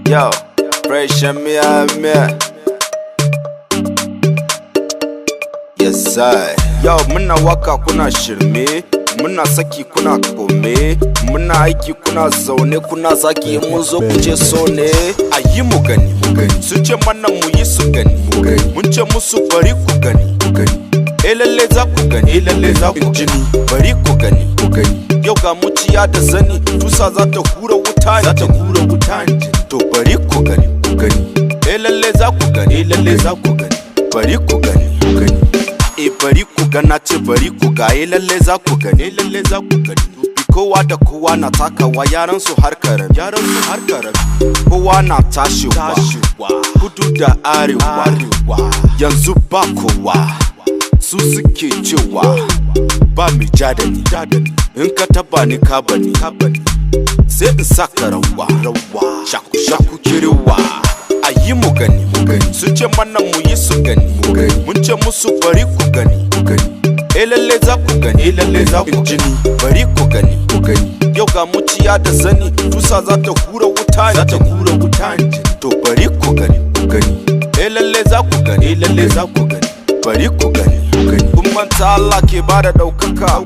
Yo, fresh and me. Yes sir. Yo, muna waka kuna shirme, muna saki kuna kome, muna aiki kuna zaune kuna saki mun zo kuje so ne. Ayi mu gani, sun ce mana mu yi su gani, mun ce musu bari ku gani, lalle za ku gani, lalle za ku jini, bari ku gani. Yau ga muciya da zani, tusa za ta hura wuta ne, to bari ku gani, lalle za ku gani, lalle za ku gani, bari ku gani. Bari ku gana ce bari ku ga lalle za ku gani, lalle za ku gani. Kowa da kowa na takawa yaran su har karami, kowa na tashiwa kudu da arewa, yanzu ba kowa su suke cewa ba mai jadani, in ka taba ni ka bani, sai in saka rawa, shaku kirewa. Ayi mu gani, sun ce mana mu yi su gani, mun ce musu bari ku gani, lalle za ku gani, lalle za ku jini, bari ku gani. Yau ga muciya da zani, tusa za ta hura wuta ne, to bari ku gani, lalle za ku gani, lalle za ku gani, bari ku gani. Kun manta Allah ke bada ɗaukaka,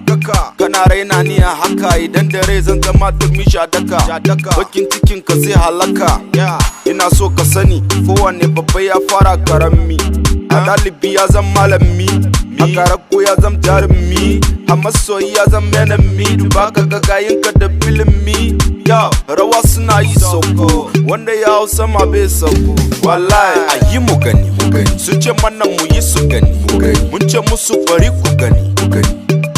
kana raina ni a haka, idan da rai zan zama turmi shadaka, bakin cikin ka zai halaka. Ina so ka sani kowane babba ya fara karami, a dalibi ya zama malami, a karako ya zama jarumi, a masoyi ya zama enemy. Duba ka ga gayinka da filimi, rawa suna yi sauko, wanda ya hau sama bai sauko. Wallahi ayi mu gani, sun ce mana mu yi su gani, mun ce musu bari ku gani,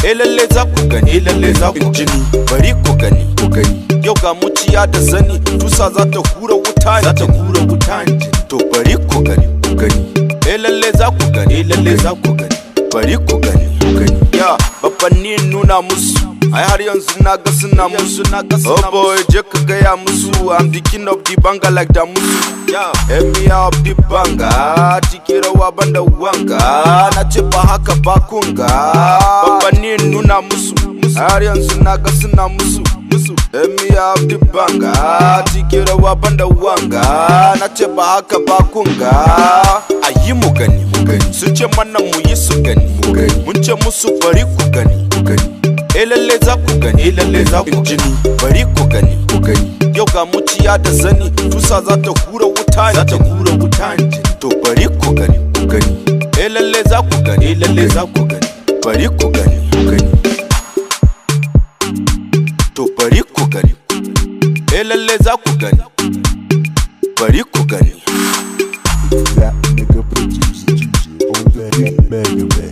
lalle za ku gani, lalle za ku jini, bari ku gani. Yau ga muciya da zani, tusa za ta hura wuta ne, to bari ku gani, lalle za ku gani, lalle za ku gani, bari ku gani. Babbanni nuna musu, ai har yanzu na ga suna musu, oh boy je ka gaya musu, I'm the king of the banga like da musu. Emir of the banga, ciki rawa banda wanga, na ce ba haka ba kunga. Babbanni nuna musu, har yanzu na ga suna musu. Emir of the banga, ciki rawa banda wanga, na ce ba haka ba kunga. Ayi mu gani, sun ce mana mu yi su gani, mun ce musu bari ku gani, lalle za ku gani, lalle za ku jini, bari ku gani. Yau ga muciya da zani, tusa za ta hura wuta ne, to bari ku gani, lalle za ku gani, lalle za ku gani, bari ku gani. To bari ku gani, lalle za ku gani, bari ku gani. That nigga producer on that beat, baby.